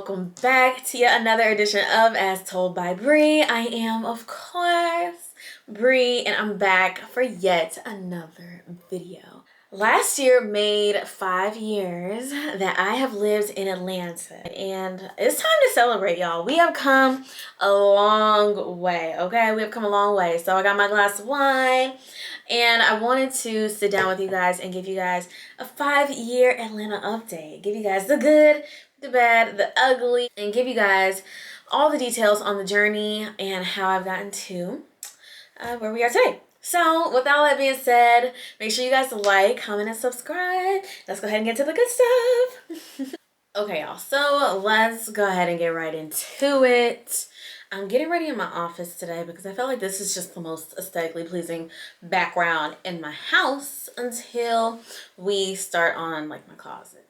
welcome back to yet another edition of As Told by Bree. I am, of course, Bree, and I'm back for yet another video. Last year made 5 years that I have lived in Atlanta, and it's time to celebrate, y'all. We have come a long way, okay? We have come a long way. So I got my glass of wine, and I wanted to sit down with you guys and give you guys a 5-year Atlanta update. Give you guys the good, the bad, the ugly, and give you guys all the details on the journey and how I've gotten to where we are today. So with all that being said, make sure you guys like, comment, and subscribe. Let's go ahead and get to the good stuff. Okay, y'all, so let's go ahead and get right into it. I'm getting ready in my office today because I felt like this is just the most aesthetically pleasing background in my house until we start on like my closet.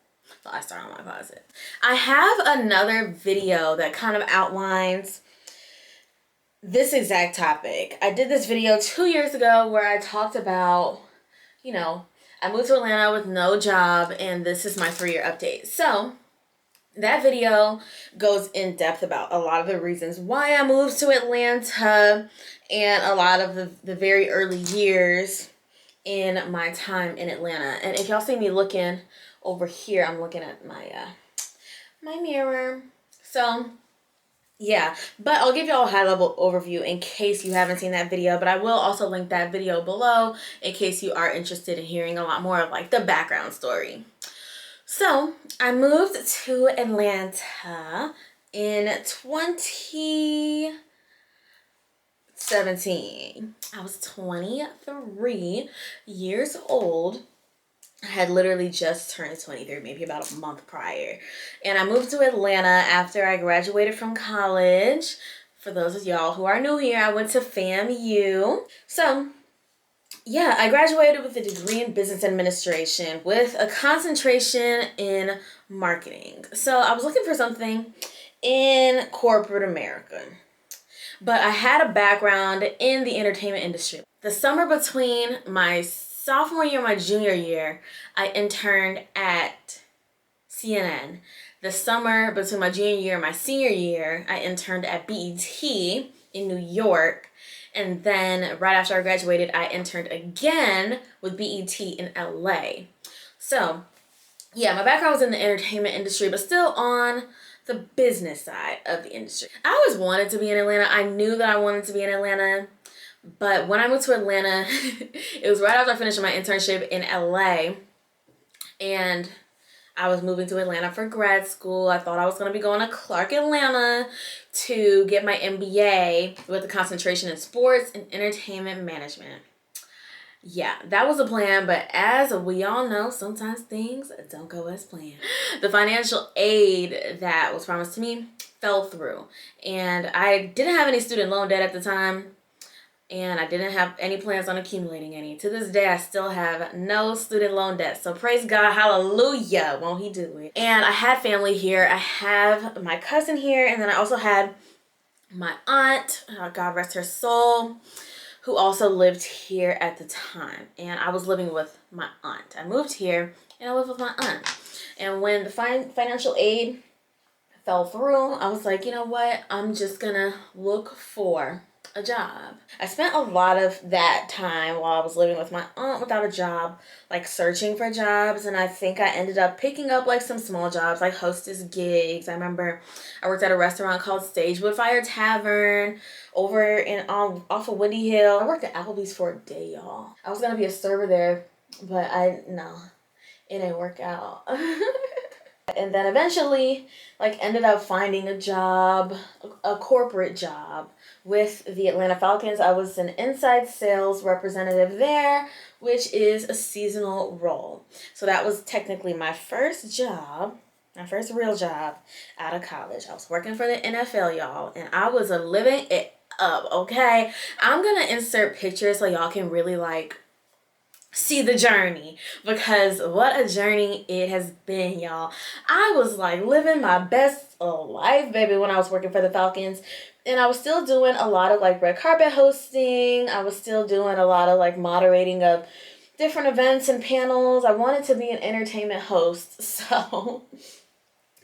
Well, I start on my closet. I have another video that kind of outlines this exact topic. I did this video 2 years ago where I talked about, I moved to Atlanta with no job, and this is my 3-year update. So that video goes in depth about a lot of the reasons why I moved to Atlanta and a lot of the very early years in my time in Atlanta. And if y'all see me looking over here, I'm looking at my my mirror. So yeah, but I'll give y'all a high-level overview in case you haven't seen that video, but I will also link that video below in case you are interested in hearing a lot more of like the background story. So I moved to Atlanta in 2017. I was 23 years old. I had literally just turned 23, maybe about a month prior. And I moved to Atlanta after I graduated from college. For those of y'all who are new here, I went to FAMU. So yeah, I graduated with a degree in business administration with a concentration in marketing. So I was looking for something in corporate America, but I had a background in the entertainment industry. The summer between my sophomore year and my junior year, I interned at CNN. The summer between my junior year and my senior year, I interned at BET in New York. And then right after I graduated, I interned again with BET in LA. So yeah, my background was in the entertainment industry, but still on the business side of the industry. I always wanted to be in Atlanta. I knew that I wanted to be in Atlanta. But when I moved to Atlanta, it was right after I finished my internship in LA. And I was moving to Atlanta for grad school. I thought I was going to be going to Clark Atlanta to get my MBA with a concentration in sports and entertainment management. Yeah, that was the plan, but as we all know, sometimes things don't go as planned. The financial aid that was promised to me fell through, and I didn't have any student loan debt at the time. And I didn't have any plans on accumulating any. To this day, I still have no student loan debt. So praise God, hallelujah, won't he do it? And I had family here. I have my cousin here. And then I also had my aunt, God rest her soul, who also lived here at the time. And I was living with my aunt. I moved here and I lived with my aunt. And when the financial aid fell through, I was like, you know what? I'm just gonna look for a job. I spent a lot of that time while I was living with my aunt without a job, like searching for jobs, and I think I ended up picking up like some small jobs, like hostess gigs. I remember I worked at a restaurant called Stagewood Fire Tavern over in off of Windy Hill. I worked at Applebee's for a day, y'all. I was gonna be a server there, but it didn't work out. And then eventually, ended up finding a job, a corporate job with the Atlanta Falcons. I was an inside sales representative there, which is a seasonal role. So that was technically my first job, my first real job out of college. I was working for the NFL, y'all, and I was living it up, okay? I'm going to insert pictures so y'all can really, see the journey, because what a journey it has been, y'all. I was living my best life, baby, when I was working for the Falcons, and I was still doing a lot of red carpet hosting. I was still doing a lot of moderating of different events and panels. I wanted to be an entertainment host, so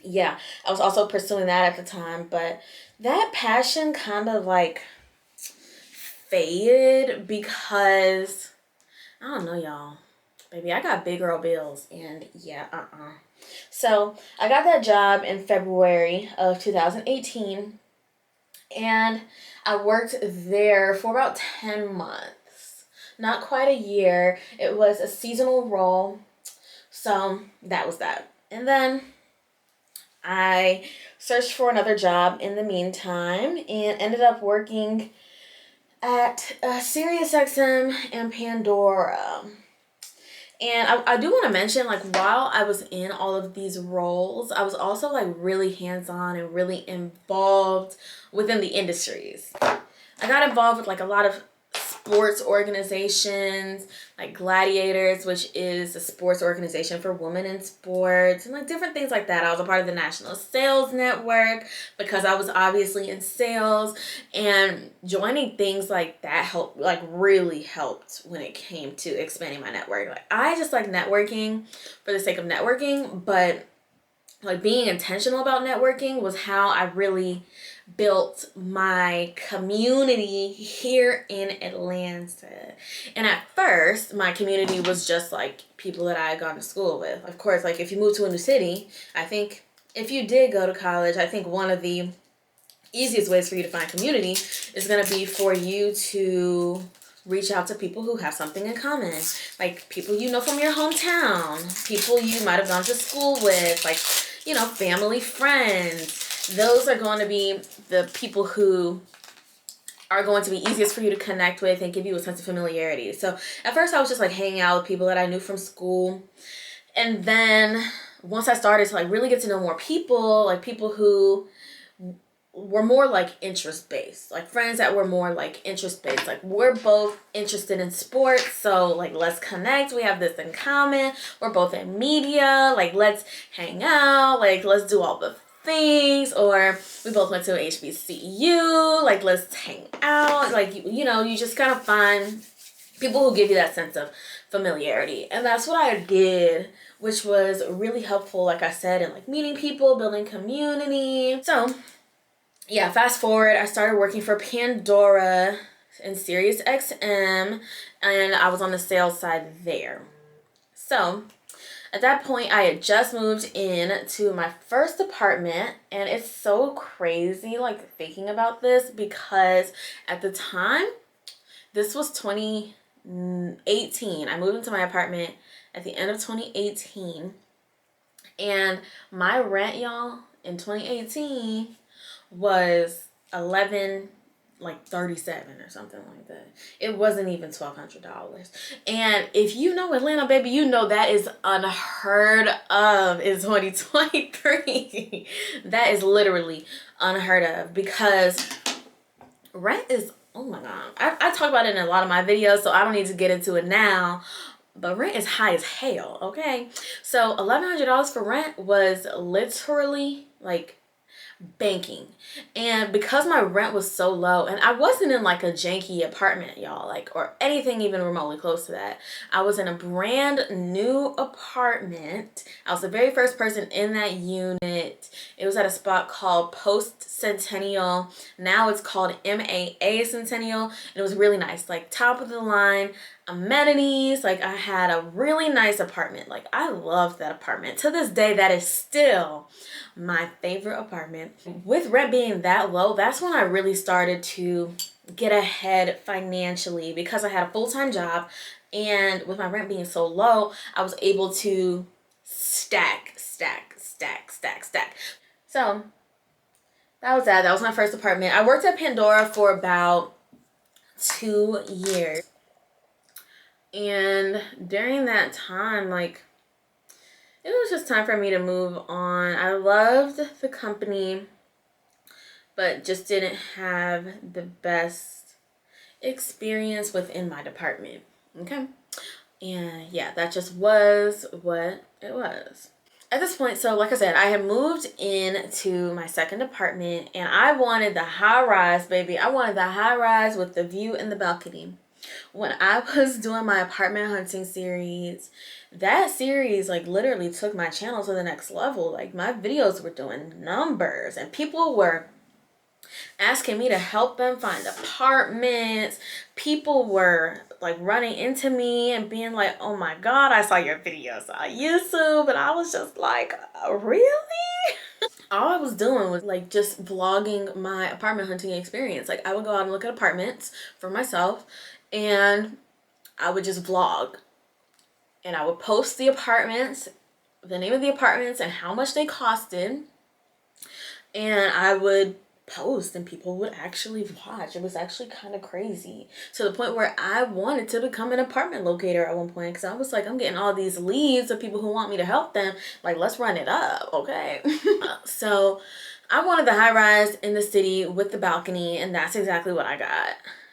yeah, I was also pursuing that at the time, but that passion kind of like faded because I don't know, y'all. Baby, I got big girl bills, and yeah, So I got that job in February of 2018, and I worked there for about 10 months. Not quite a year. It was a seasonal role, so that was that. And then I searched for another job in the meantime and ended up working at SiriusXM and Pandora. And I do want to mention, like, while I was in all of these roles, I was also, like, really hands-on and really involved within the industries. I got involved with, like, a lot of sports organizations, like Gladiators, which is a sports organization for women in sports, and like different things like that. I was a part of the National Sales Network because I was obviously in sales, and joining things like that helped, like really helped when it came to expanding my network. Like, I just like networking for the sake of networking, but like being intentional about networking was how I really built my community here in Atlanta. And at first, my community was just like people that I had gone to school with. Of course, like if you move to a new city, I think if you did go to college, I think one of the easiest ways for you to find community is going to be for you to reach out to people who have something in common, like people you know from your hometown, people you might have gone to school with, like, you know, family, friends. Those are going to be the people who are going to be easiest for you to connect with and give you a sense of familiarity. So at first I was just like hanging out with people that I knew from school. And then once I started to like really get to know more people, like people who were more like interest based, like friends that were more like interest based, like we're both interested in sports, so like let's connect, we have this in common, we're both in media, like let's hang out, like let's do all the things, or we both went to HBCU, like let's hang out, like you know, you just kind of find people who give you that sense of familiarity. And that's what I did, which was really helpful, like I said, in like meeting people, building community. So yeah, fast forward, I started working for Pandora and SiriusXM, and I was on the sales side there. So at that point, I had just moved in to my first apartment, and it's so crazy, like, thinking about this, because at the time, this was 2018. I moved into my apartment at the end of 2018, and my rent, y'all, in 2018 was 11 like 37 or something like that. It wasn't even $1,200. And if you know Atlanta, baby, you know that is unheard of in 2023. That is literally unheard of, because rent is, oh my god, I talk about it in a lot of my videos, so I don't need to get into it now. But rent is high as hell, okay? So $1,100 for rent was literally like banking. And because my rent was so low, and I wasn't in like a janky apartment, y'all, like, or anything even remotely close to that. I was in a brand new apartment. I was the very first person in that unit. It was at a spot called Post Centennial. Now it's called MAA Centennial. And it was really nice, like top of the line amenities. Like, I had a really nice apartment. Like, I loved that apartment. To this day, that is still my favorite apartment. With rent being that low, that's when I really started to get ahead financially, because I had a full-time job, and with my rent being so low, I was able to stack. So that was that. That was my first apartment. I worked at Pandora for about 2 years. And during that time, like, it was just time for me to move on. I loved the company, but just didn't have the best experience within my department. Okay? And yeah, that just was what it was. At this point, so like I said, I had moved into my second apartment, and I wanted the high rise, baby. I wanted the high rise with the view and the balcony. When I was doing my apartment hunting series, that series like literally took my channel to the next level. Like my videos were doing numbers and people were asking me to help them find apartments. People were like running into me and being like, oh my God, I saw your videos on YouTube. And I was just like, really? All I was doing was like just vlogging my apartment hunting experience. Like I would go out and look at apartments for myself and I would just vlog and I would post the apartments, the name of the apartments and how much they costed. And I would post and people would actually watch. It was actually kind of crazy to the point where I wanted to become an apartment locator at one point because I was like, I'm getting all these leads of people who want me to help them. Like, let's run it up, okay? So I wanted the high rise in the city with the balcony, and that's exactly what I got.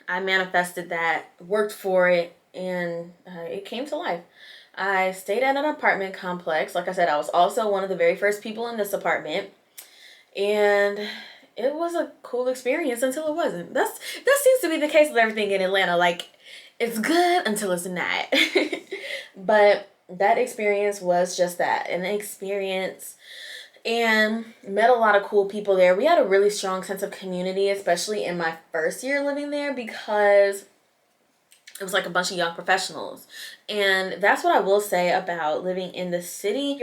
I manifested that, worked for it, and it came to life. I stayed at an apartment complex. Like I said, I was also one of the very first people in this apartment. And it was a cool experience until it wasn't. That seems to be the case with everything in Atlanta. Like, it's good until it's not. But that experience was just that, an experience, and met a lot of cool people there. We had a really strong sense of community, especially in my first year living there, because it was like a bunch of young professionals. And that's what I will say about living in the city.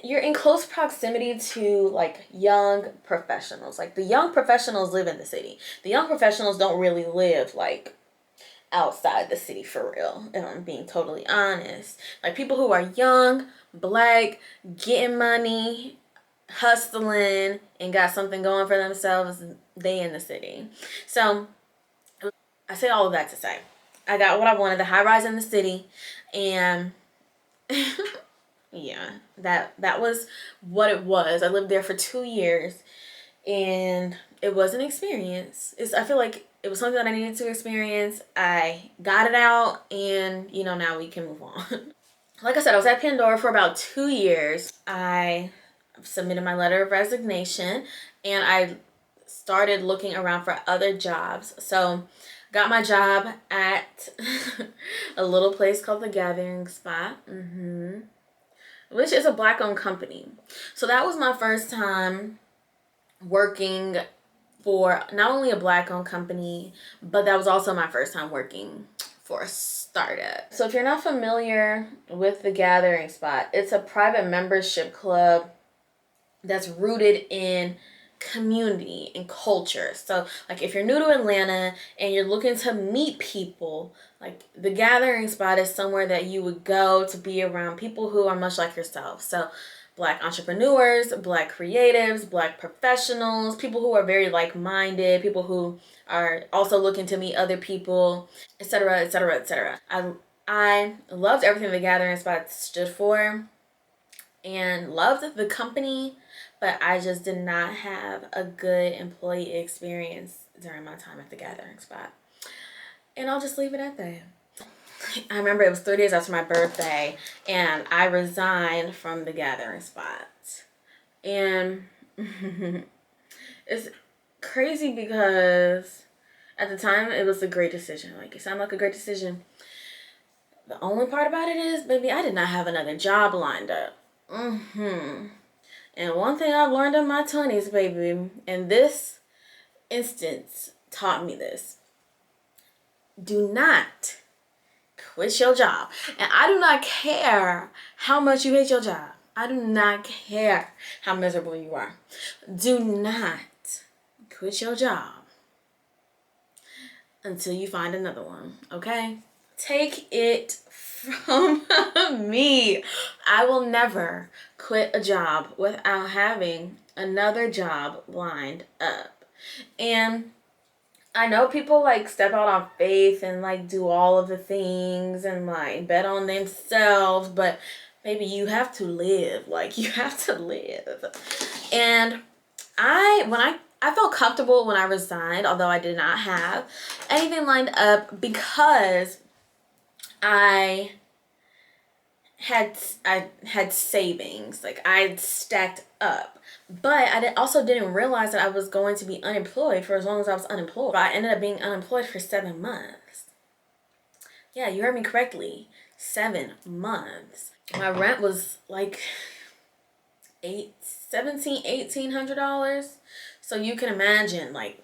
You're in close proximity to like young professionals. Like the young professionals live in the city. The young professionals don't really live like outside the city for real, if I'm being totally honest. Like people who are young, black, getting money, hustling, and got something going for themselves, they in the city. So I say all of that to say I got what I wanted, the high rise in the city, and yeah, that was what it was. I lived there for 2 years, and it was an experience. I feel like it was something that I needed to experience. I got it out, and you know, now we can move on. Like I said, I was at Pandora for about 2 years. I submitted my letter of resignation, and I started looking around for other jobs. So got my job at a little place called the Gathering Spot, which is a black-owned company. So that was my first time working for not only a black-owned company, but that was also my first time working for a startup. So if you're not familiar with the Gathering Spot, it's a private membership club that's rooted in community and culture. So like if you're new to Atlanta and you're looking to meet people, like the Gathering Spot is somewhere that you would go to be around people who are much like yourself. So black entrepreneurs, black creatives, black professionals, people who are very like-minded, people who are also looking to meet other people, etc., etc., etc. I loved everything the Gathering Spot stood for and loved the company, but I just did not have a good employee experience during my time at the Gathering Spot. And I'll just leave it at that. I remember it was 3 days after my birthday, and I resigned from the Gathering Spot. And it's crazy because at the time it was a great decision. Like, it sounded like a great decision. The only part about it is, baby, I did not have another job lined up. And one thing I've learned in my 20s, baby, and this instance taught me this: do not quit your job. And I do not care how much you hate your job. I do not care how miserable you are. Do not quit your job until you find another one, okay? Take it from me. I will never quit a job without having another job lined up. And I know people like step out on faith and like do all of the things and like bet on themselves, but baby, you have to live. Like, you have to live. And I felt comfortable when I resigned, although I did not have anything lined up, because I had savings. Like, I'd stacked up. But I also didn't realize that I was going to be unemployed for as long as I was unemployed. I ended up being unemployed for 7 months. Yeah, you heard me correctly. 7 months. My rent was like $1,800. So you can imagine, like,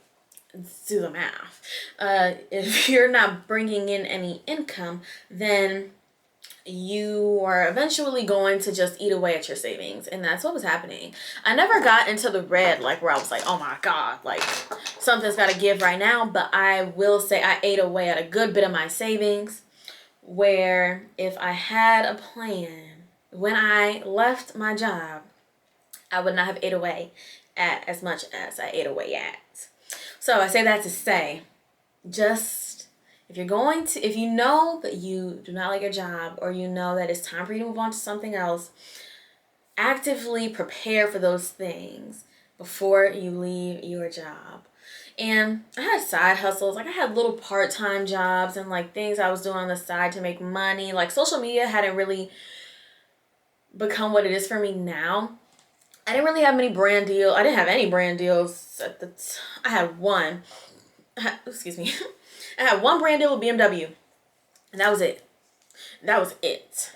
do the math. If you're not bringing in any income, then you are eventually going to just eat away at your savings. And that's what was happening. I never got into the red, like where I was like, oh my God, like something's got to give right now. But I will say I ate away at a good bit of my savings, where if I had a plan when I left my job, I would not have ate away at as much as I ate away at. So I say that to say, just if you know that you do not like your job, or you know that it's time for you to move on to something else, actively prepare for those things before you leave your job. And I had side hustles, like I had little part-time jobs and like things I was doing on the side to make money. Like social media hadn't really become what it is for me now. I didn't really have many brand deals. I didn't have any brand deals at the I had one. Excuse me. I had one brand deal with BMW, and that was it. That was it.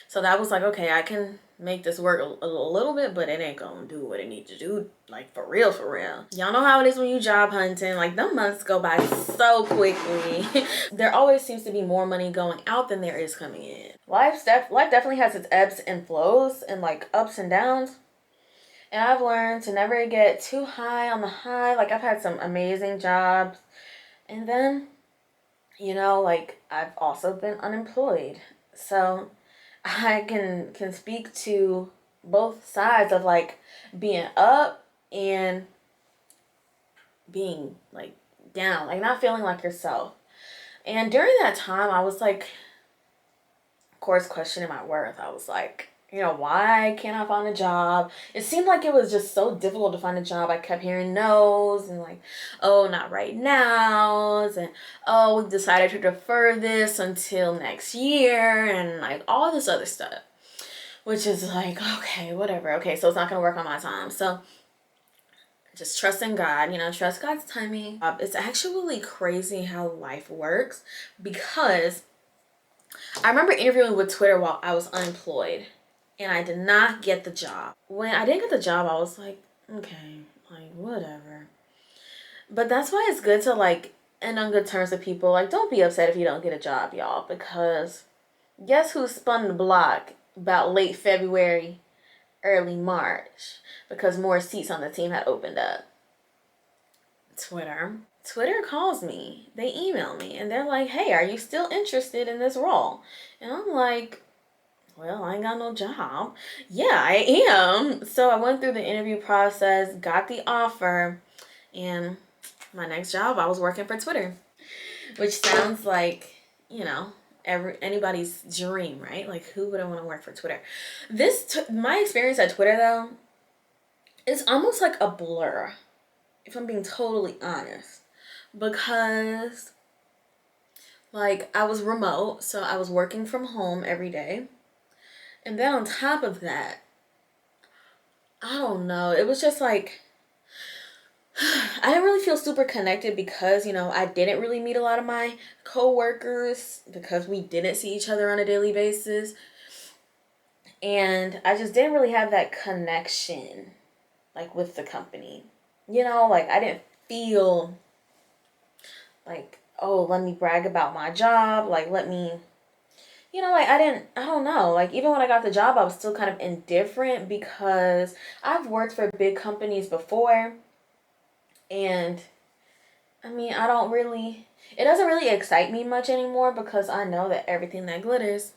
So that was like, okay, I can make this work a little bit, but it ain't gonna do what it needs to do, like for real, for real. Y'all know how it is when you job hunting. Like, them months go by so quickly. There always seems to be more money going out than there is coming in. Life definitely has its ebbs and flows and like ups and downs. And I've learned to never get too high on the high. Like, I've had some amazing jobs. And then, like, I've also been unemployed. So I can speak to both sides of, like, being up and being, like, down. Like, not feeling like yourself. And during that time, I was, like, of course, questioning my worth. I was like, why can't I find a job? It seemed like it was just so difficult to find a job. I kept hearing no's and like, oh, not right now. And, oh, we decided to defer this until next year, and like all this other stuff, which is like, okay, whatever. Okay, so it's not going to work on my time. So just trust in God, trust God's timing. It's actually crazy how life works, because I remember interviewing with Twitter while I was unemployed, and I did not get the job. When I didn't get the job, I was like, okay, like, whatever. But that's why it's good to, like, end on good terms with people. Like, don't be upset if you don't get a job, y'all, because guess who spun the block about late February, early March, because more seats on the team had opened up? Twitter calls me. They email me, and they're like, hey, are you still interested in this role? And I'm like, well, I ain't got no job. Yeah, I am. So I went through the interview process, got the offer, and my next job, I was working for Twitter, which sounds like, anybody's dream, right? Like, who wouldn't want to work for Twitter? My experience at Twitter, though, is almost like a blur, if I'm being totally honest, because, like, I was remote, so I was working from home every day. And then on top of that, I don't know, it was just like, I didn't really feel super connected because, I didn't really meet a lot of my coworkers because we didn't see each other on a daily basis. And I just didn't really have that connection, like, with the company. Like, I didn't feel like, oh, let me brag about my job. Like, let me, like, I don't know. Like, even when I got the job, I was still kind of indifferent because I've worked for big companies before. And, I mean, it doesn't really excite me much anymore because I know that everything that glitters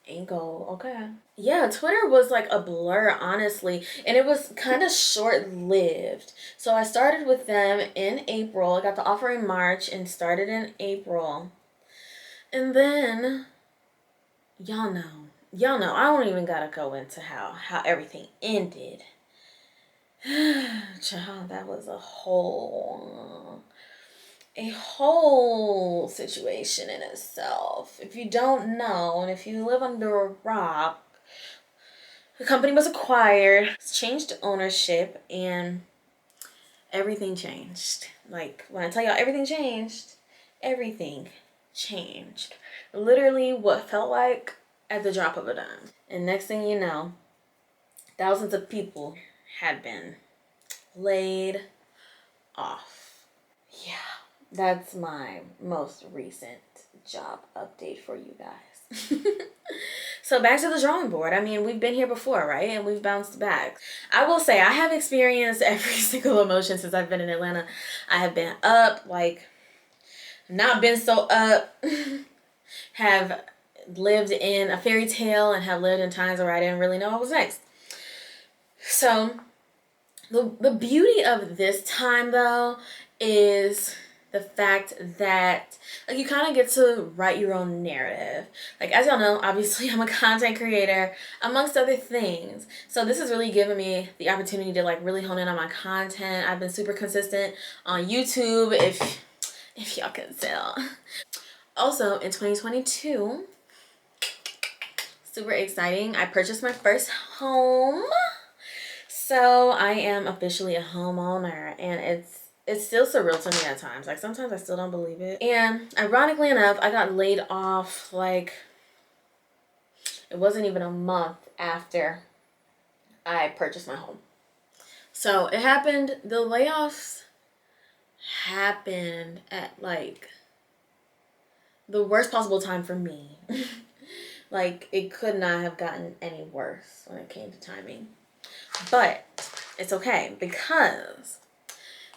ain't gold, okay? Yeah, Twitter was like a blur, honestly, and it was kind of short-lived. So I started with them in April. I got the offer in March and started in April. And then, y'all know, I don't even gotta go into how everything ended. Child, that was a whole situation in itself. If you don't know, and if you live under a rock, the company was acquired, changed ownership, and everything changed. Like, when I tell y'all everything changed, everything changed. Literally what felt like at the drop of a dime. And next thing you know, thousands of people had been laid off. Yeah, that's my most recent job update for you guys. So back to the drawing board. I mean, we've been here before, right? And we've bounced back. I will say I have experienced every single emotion since I've been in Atlanta. I have been up, like, not been so up, have lived in a fairy tale, and have lived in times where I didn't really know what was next. So the beauty of this time, though, is the fact that, like, you kind of get to write your own narrative. Like, as y'all know, obviously I'm a content creator amongst other things, so this has really given me the opportunity to, like, really hone in on my content. I've been super consistent on YouTube, if y'all can tell. Also in 2022, super exciting, I purchased my first home. So I am officially a homeowner, and it's still surreal to me at times. Like, sometimes I still don't believe it. And ironically enough, I got laid off, like, it wasn't even a month after I purchased my home. So it happened, the layoffs happened at, like, the worst possible time for me. Like, it could not have gotten any worse when it came to timing. But it's okay, because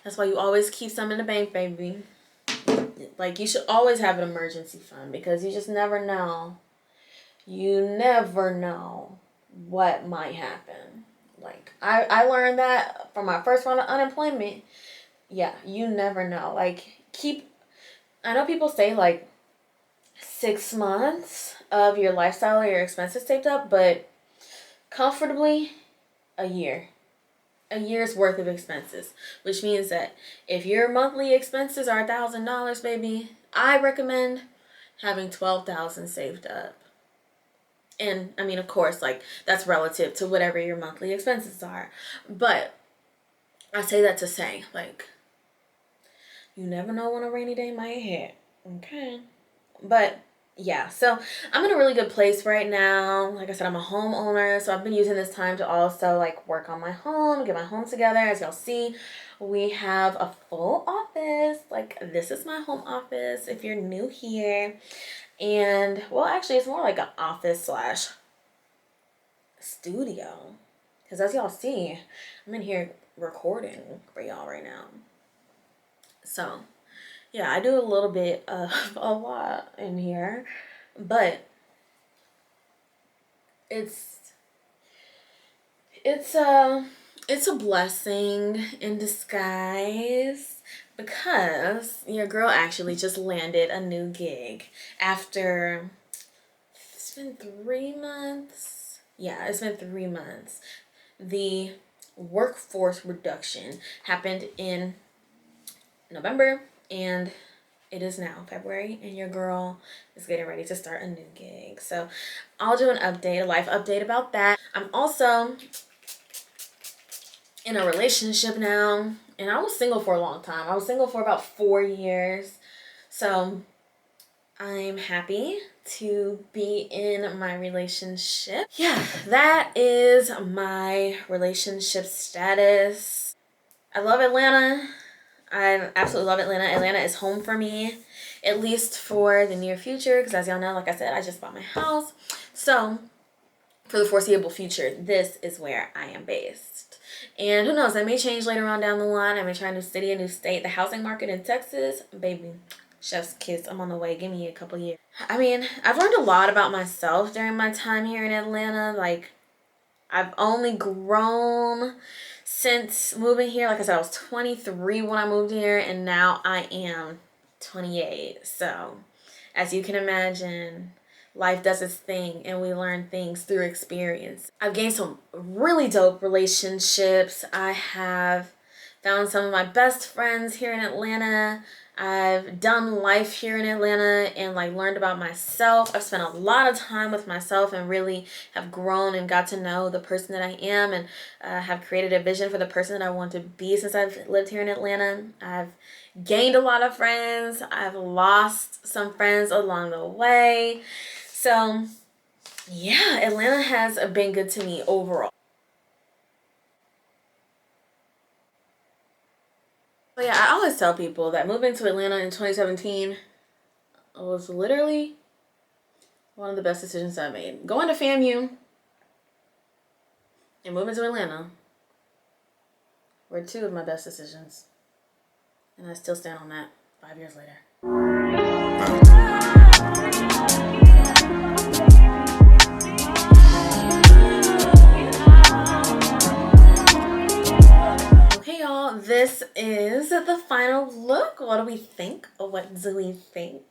that's why you always keep some in the bank, baby. Like, you should always have an emergency fund, because you just never know. You never know what might happen. Like, I learned that from my first round of unemployment. Yeah, you never know. Like, I know people say, like, 6 months of your lifestyle or your expenses saved up, but comfortably a year. A year's worth of expenses, which means that if your monthly expenses are $1,000, baby, I recommend having 12,000 saved up. And I mean, of course, like, that's relative to whatever your monthly expenses are, but I say that to say, like, you never know when a rainy day might hit. Okay. But yeah, so I'm in a really good place right now. Like I said, I'm a homeowner, so I've been using this time to also, like, work on my home, get my home together. As y'all see, we have a full office. Like, this is my home office if you're new here. And, well, actually, it's more like an office slash studio, because as y'all see, I'm in here recording for y'all right now. So yeah, I do a little bit of a lot in here, but it's a blessing in disguise, because your girl actually just landed a new gig after, it's been 3 months. Yeah, it's been 3 months. The workforce reduction happened in November, and it is now February, and your girl is getting ready to start a new gig. So I'll do an update, a life update about that. I'm also in a relationship now, and I was single for a long time. I was single for about 4 years. So I'm happy to be in my relationship. Yeah, that is my relationship status. I love Atlanta. I absolutely love Atlanta. Atlanta is home for me, at least for the near future, because as y'all know, like I said, I just bought my house. So for the foreseeable future, this is where I am based. And who knows, that may change later on down the line. I may try a new city, a new state. The housing market in Texas, baby, chef's kiss, I'm on the way. Give me a couple years. I mean, I've learned a lot about myself during my time here in Atlanta. Like, I've only grown since moving here. Like I said, I was 23 when I moved here, and now I am 28. So, as you can imagine, life does its thing, and we learn things through experience. I've gained some really dope relationships. I have found some of my best friends here in Atlanta. I've done life here in Atlanta and, like, learned about myself. I've spent a lot of time with myself and really have grown and got to know the person that I am, and have created a vision for the person that I want to be since I've lived here in Atlanta. I've gained a lot of friends. I've lost some friends along the way. So yeah, Atlanta has been good to me overall. But yeah, I always tell people that moving to Atlanta in 2017 was literally one of the best decisions I made. Going to FAMU and moving to Atlanta were two of my best decisions. And I still stand on that 5 years later. Okay, y'all, this is the final look. What do we think? What do we think?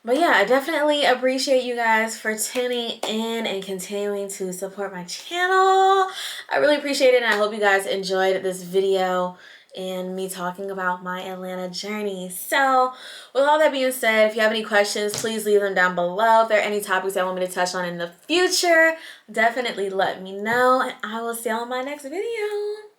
But yeah, I definitely appreciate you guys for tuning in and continuing to support my channel. I really appreciate it, and I hope you guys enjoyed this video and me talking about my Atlanta journey. So with all that being said, if you have any questions, please leave them down below. If there are any topics that want me to touch on in the future, definitely let me know, and I will see you on my next video.